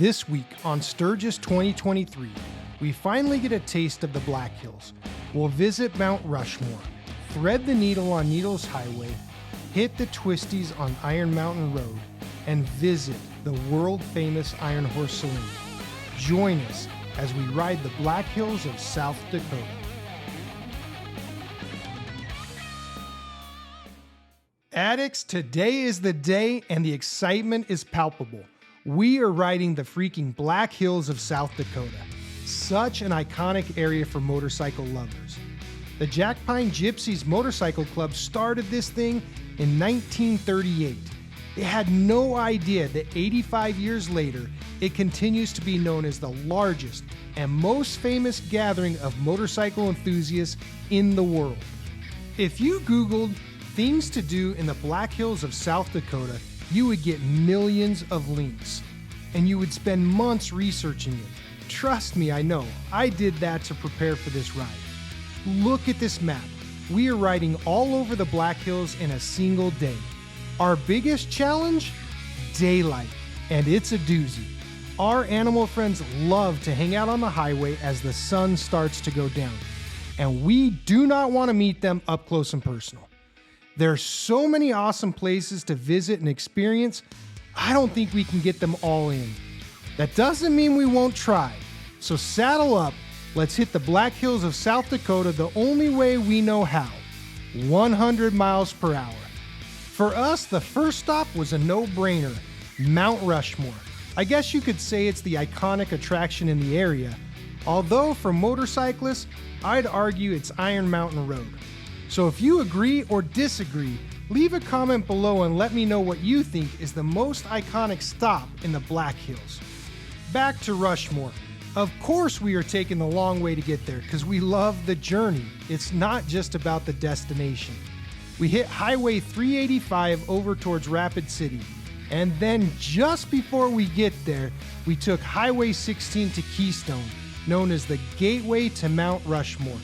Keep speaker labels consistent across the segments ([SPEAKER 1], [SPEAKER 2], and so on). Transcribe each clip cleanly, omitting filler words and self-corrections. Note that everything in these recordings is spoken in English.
[SPEAKER 1] This week on Sturgis 2023, we finally get a taste of the Black Hills. We'll visit Mount Rushmore, thread the needle on Needles Highway, hit the twisties on Iron Mountain Road, and visit the world-famous Iron Horse Saloon. Join us as we ride the Black Hills of South Dakota. Addicts, today is the day and the excitement is palpable. We are riding the freaking Black Hills of South Dakota. Such an iconic area for motorcycle lovers. The Jack Pine Gypsies Motorcycle Club started this thing in 1938. They had no idea that 85 years later, it continues to be known as the largest and most famous gathering of motorcycle enthusiasts in the world. If you Googled things to do in the Black Hills of South Dakota, you would get millions of links, and you would spend months researching it. Trust me, I know. I did that to prepare for this ride. Look at this map. We are riding all over the Black Hills in a single day. Our biggest challenge? Daylight, and it's a doozy. Our animal friends love to hang out on the highway as the sun starts to go down, and we do not want to meet them up close and personal. There are so many awesome places to visit and experience, I don't think we can get them all in. That doesn't mean we won't try. So saddle up, let's hit the Black Hills of South Dakota the only way we know how, 100 miles per hour. For us, the first stop was a no-brainer, Mount Rushmore. I guess you could say it's the iconic attraction in the area, although for motorcyclists, I'd argue it's Iron Mountain Road. So if you agree or disagree, leave a comment below and let me know what you think is the most iconic stop in the Black Hills. Back to Rushmore. Of course we are taking the long way to get there because we love the journey. It's not just about the destination. We hit Highway 385 over towards Rapid City, and then just before we get there, we took Highway 16 to Keystone, known as the gateway to Mount Rushmore.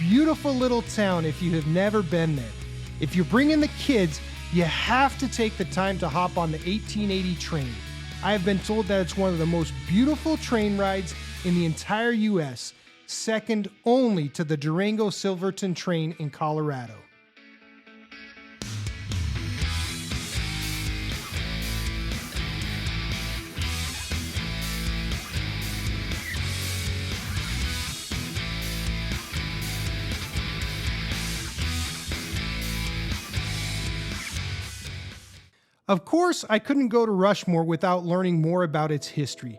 [SPEAKER 1] Beautiful little town if you have never been there. If you're bringing the kids, you have to take the time to hop on the 1880 train. I have been told that it's one of the most beautiful train rides in the entire US, second only to the Durango Silverton train in Colorado. Of course, I couldn't go to Rushmore without learning more about its history.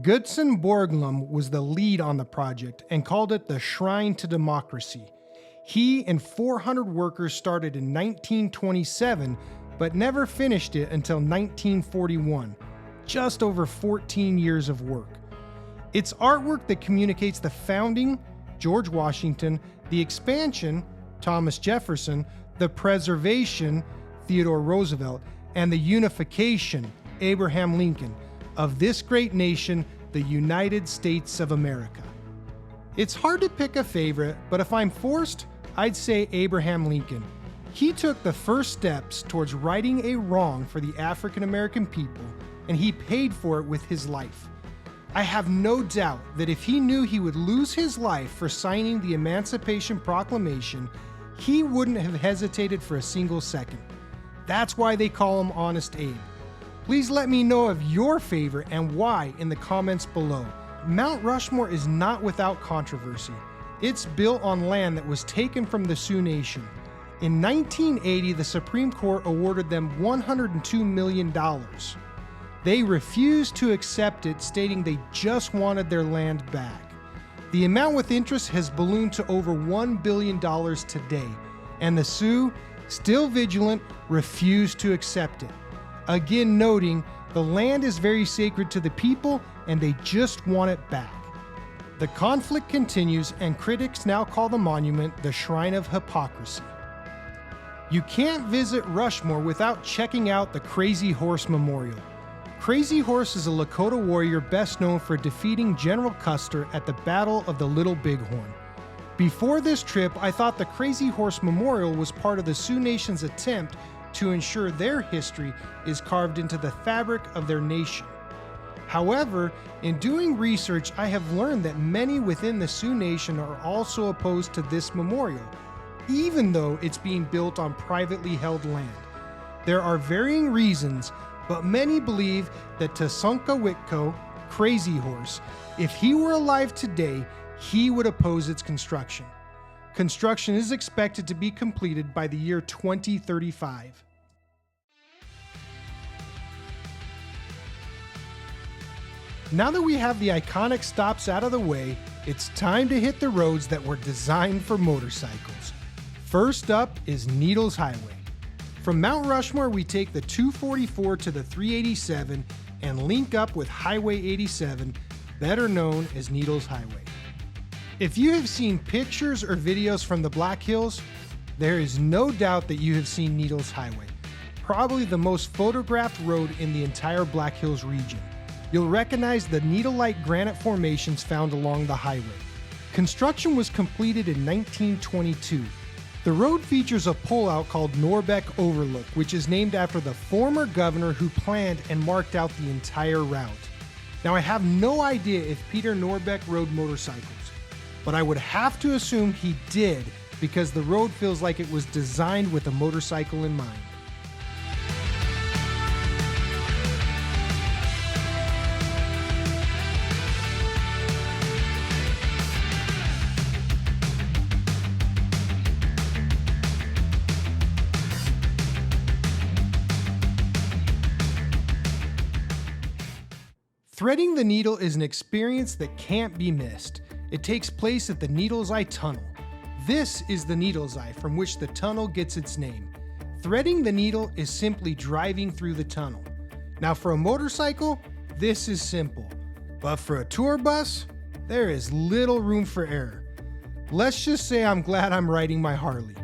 [SPEAKER 1] Gudson Borglum was the lead on the project and called it the Shrine to Democracy. He and 400 workers started in 1927, but never finished it until 1941. Just over 14 years of work. It's artwork that communicates the founding, George Washington, the expansion, Thomas Jefferson, the preservation, Theodore Roosevelt, and the unification, Abraham Lincoln, of this great nation, the United States of America. It's hard to pick a favorite, but if I'm forced, I'd say Abraham Lincoln. He took the first steps towards righting a wrong for the African American people, and he paid for it with his life. I have no doubt that if he knew he would lose his life for signing the Emancipation Proclamation, he wouldn't have hesitated for a single second. That's why they call him Honest Abe. Please let me know of your favorite and why in the comments below. Mount Rushmore is not without controversy. It's built on land that was taken from the Sioux Nation. In 1980, the Supreme Court awarded them $102 million. They refused to accept it, stating they just wanted their land back. The amount with interest has ballooned to over $1 billion today, and the Sioux, still vigilant, refuse to accept it. Again noting, the land is very sacred to the people and they just want it back. The conflict continues and critics now call the monument the Shrine of Hypocrisy. You can't visit Rushmore without checking out the Crazy Horse Memorial. Crazy Horse is a Lakota warrior best known for defeating General Custer at the Battle of the Little Bighorn. Before this trip, I thought the Crazy Horse Memorial was part of the Sioux Nation's attempt to ensure their history is carved into the fabric of their nation. However, in doing research, I have learned that many within the Sioux Nation are also opposed to this memorial, even though it's being built on privately held land. There are varying reasons, but many believe that Tasunka Crazy Horse, if he were alive today, he would oppose its construction. Construction is expected to be completed by the year 2035. Now that we have the iconic stops out of the way, it's time to hit the roads that were designed for motorcycles. First up is Needles Highway. From Mount Rushmore, we take the 244 to the 387 and link up with Highway 87, better known as Needles Highway. If you have seen pictures or videos from the Black Hills, there is no doubt that you have seen Needles Highway, probably the most photographed road in the entire Black Hills region. You'll recognize the needle-like granite formations found along the highway. Construction was completed in 1922. The road features a pullout called Norbeck Overlook, which is named after the former governor who planned and marked out the entire route. Now, I have no idea if Peter Norbeck rode motorcycles, but I would have to assume he did because the road feels like it was designed with a motorcycle in mind. Threading the needle is an experience that can't be missed. It takes place at the Needles Eye Tunnel. This is the Needles Eye from which the tunnel gets its name. Threading the needle is simply driving through the tunnel. Now for a motorcycle, this is simple. But for a tour bus, there is little room for error. Let's just say I'm glad I'm riding my Harley.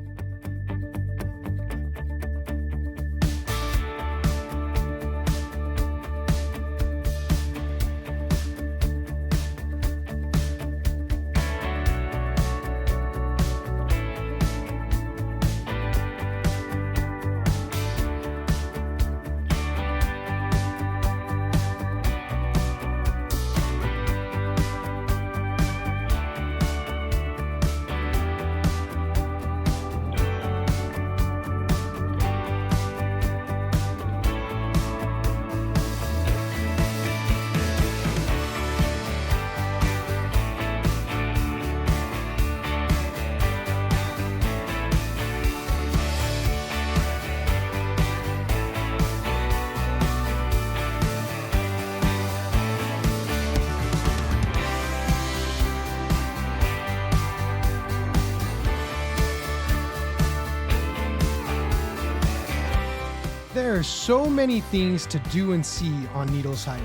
[SPEAKER 1] There are so many things to do and see on Needles Highway.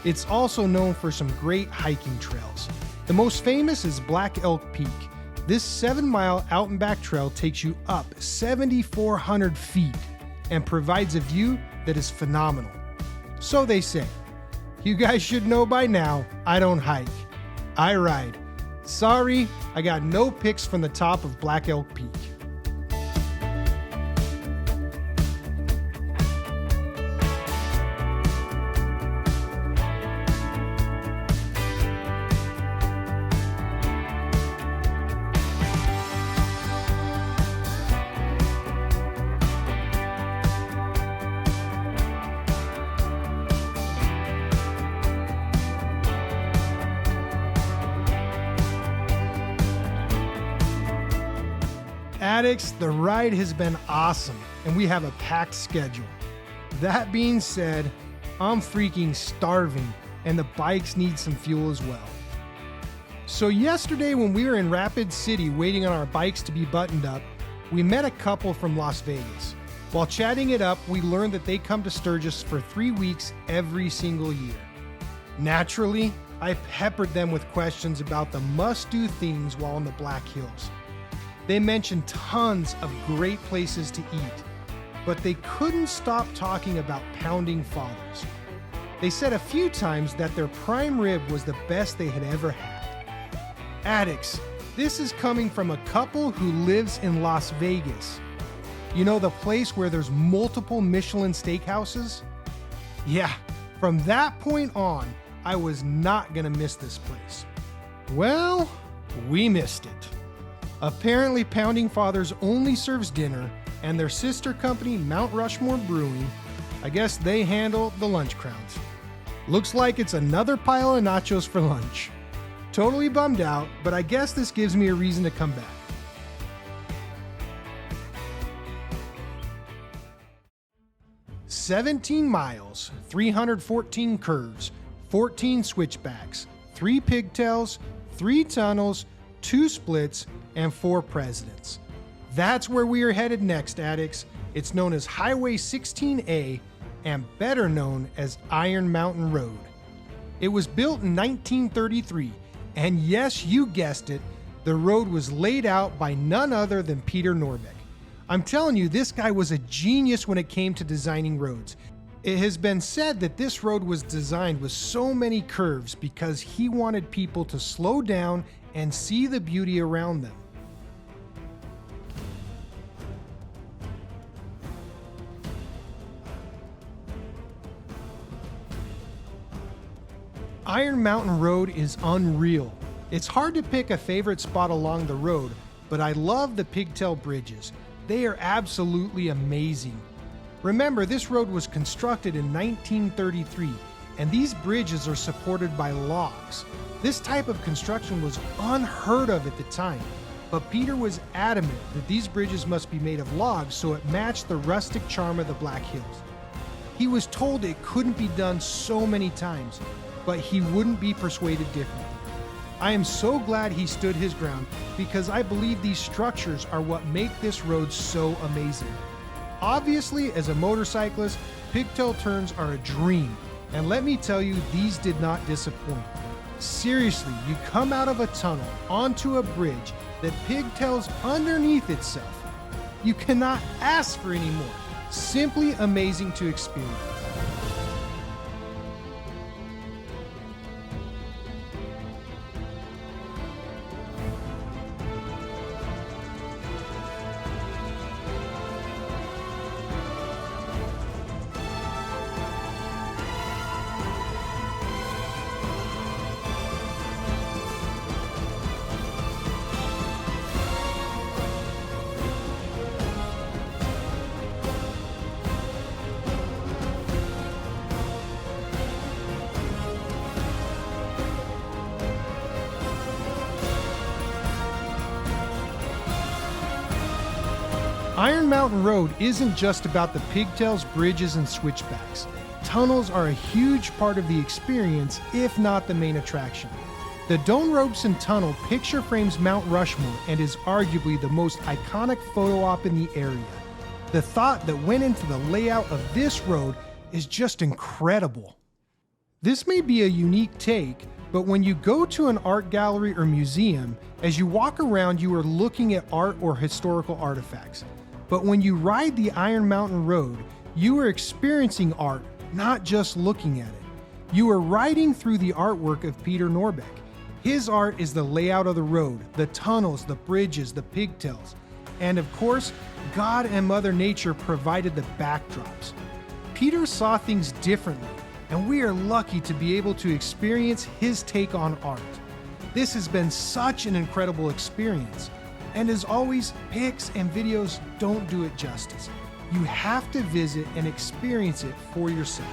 [SPEAKER 1] It's also known for some great hiking trails. The most famous is Black Elk Peak. This 7-mile out and back trail takes you up 7,400 feet and provides a view that is phenomenal. So they say. You guys should know by now, I don't hike, I ride. Sorry, I got no pics from the top of Black Elk Peak. Addicts, the ride has been awesome, and we have a packed schedule. That being said, I'm freaking starving, and the bikes need some fuel as well. So yesterday when we were in Rapid City waiting on our bikes to be buttoned up, we met a couple from Las Vegas. While chatting it up, we learned that they come to Sturgis for 3 weeks every single year. Naturally, I peppered them with questions about the must-do things while in the Black Hills. They mentioned tons of great places to eat, but they couldn't stop talking about pounding fathers. They said a few times that their prime rib was the best they had ever had. Addicts, this is coming from a couple who lives in Las Vegas. You know, the place where there's multiple Michelin steakhouses? Yeah, From that point on, I was not gonna miss this place. Well, we missed it. Apparently, Pounding Fathers only serves dinner, and their sister company, Mount Rushmore Brewing, I guess they handle the lunch crowds. Looks like it's another pile of nachos for lunch. Totally bummed out, but I guess this gives me a reason to come back. "17 miles, 314 curves, 14 switchbacks, 3 pigtails, 3 tunnels, 2 splits, and 4 presidents. That's where we are headed next, Addicts. It's known as Highway 16A and better known as Iron Mountain Road. It was built in 1933, and yes, you guessed it, the road was laid out by none other than Peter Norbeck. I'm telling you, this guy was a genius when it came to designing roads. It has been said that this road was designed with so many curves because he wanted people to slow down and see the beauty around them. Iron Mountain Road is unreal. It's hard to pick a favorite spot along the road, but I love the pigtail bridges. They are absolutely amazing. Remember, this road was constructed in 1933, and these bridges are supported by logs. This type of construction was unheard of at the time, but Peter was adamant that these bridges must be made of logs so it matched the rustic charm of the Black Hills. He was told it couldn't be done so many times, but he wouldn't be persuaded differently. I am so glad he stood his ground because I believe these structures are what make this road so amazing. Obviously, as a motorcyclist, pigtail turns are a dream, and let me tell you, these did not disappoint. Seriously, you come out of a tunnel onto a bridge that pigtails underneath itself. You cannot ask for any more. Simply amazing to experience. Iron Mountain Road isn't just about the pigtails, bridges, and switchbacks. Tunnels are a huge part of the experience, if not the main attraction. The Dome Ropes and Tunnel picture frames Mount Rushmore and is arguably the most iconic photo op in the area. The thought that went into the layout of this road is just incredible. This may be a unique take, but when you go to an art gallery or museum, as you walk around, you are looking at art or historical artifacts. But when you ride the Iron Mountain Road, you are experiencing art, not just looking at it. You are riding through the artwork of Peter Norbeck. His art is the layout of the road, the tunnels, the bridges, the pigtails. And of course, God and Mother Nature provided the backdrops. Peter saw things differently, and we are lucky to be able to experience his take on art. This has been such an incredible experience. And as always, pics and videos don't do it justice. You have to visit and experience it for yourself.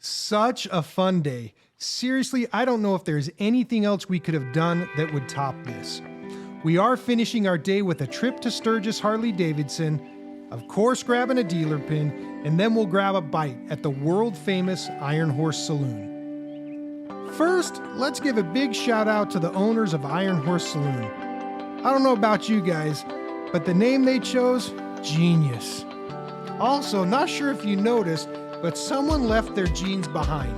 [SPEAKER 1] Such a fun day. Seriously, I don't know if there's anything else we could have done that would top this. We are finishing our day with a trip to Sturgus Harley-Davidson, of course grabbing a dealer pin, and then we'll grab a bite at the world-famous Iron Horse Saloon. first, let's give a big shout out to the owners of Iron Horse Saloon. I don't know about you guys, but the name they chose, genius. Also, not sure if you noticed, but someone left their jeans behind.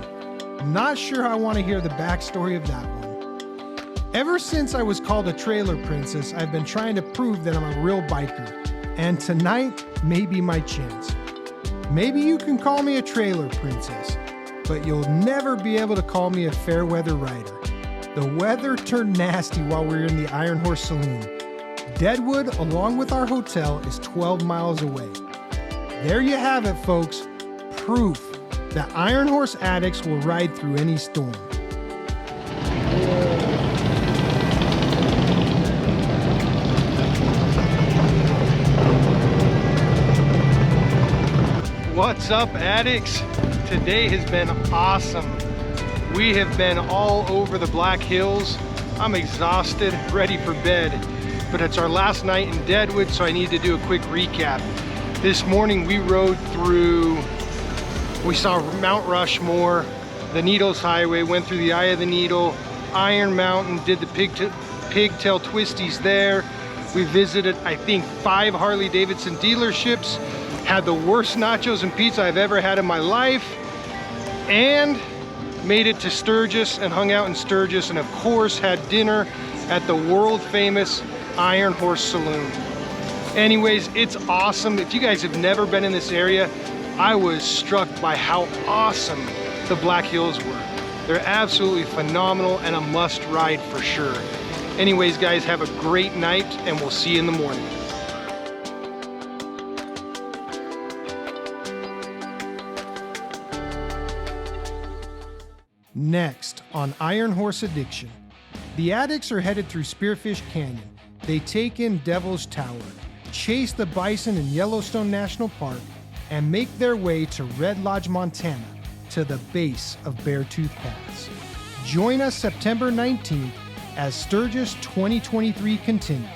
[SPEAKER 1] Not sure I want to hear the backstory of that one. Ever since I was called a trailer princess, I've been trying to prove that I'm a real biker. And tonight may be my chance. Maybe you can call me a trailer princess, but you'll never be able to call me a fair weather rider. The weather turned nasty while we were in the Iron Horse Saloon. Deadwood, along with our hotel, is 12 miles away. There you have it, folks. Proof that Iron Horse addicts will ride through any storm. What's up, addicts? Today has been awesome. We have been all over the Black Hills. I'm exhausted, ready for bed, but it's our last night in Deadwood, so I need to do a quick recap. This morning we rode through, we saw Mount Rushmore, the Needles Highway, went through the Eye of the Needle, Iron Mountain, did the pigtail twisties there. We visited, I think, 5 Harley-Davidson dealerships, had the worst nachos and pizza I've ever had in my life, and made it to Sturgis and hung out in Sturgis, and of course had dinner at the world famous Iron Horse Saloon. Anyways, it's awesome. If you guys have never been in this area, I was struck by how awesome the Black Hills were. They're absolutely phenomenal and a must ride for sure. Anyways, guys, have a great night and we'll see you in the morning. Next on Iron Horse Addiction, the addicts are headed through Spearfish Canyon. They take in Devil's Tower, chase the bison in Yellowstone National Park, and make their way to Red Lodge, Montana, to the base of Beartooth Pass. Join us September 19th as Sturgis 2023 continues.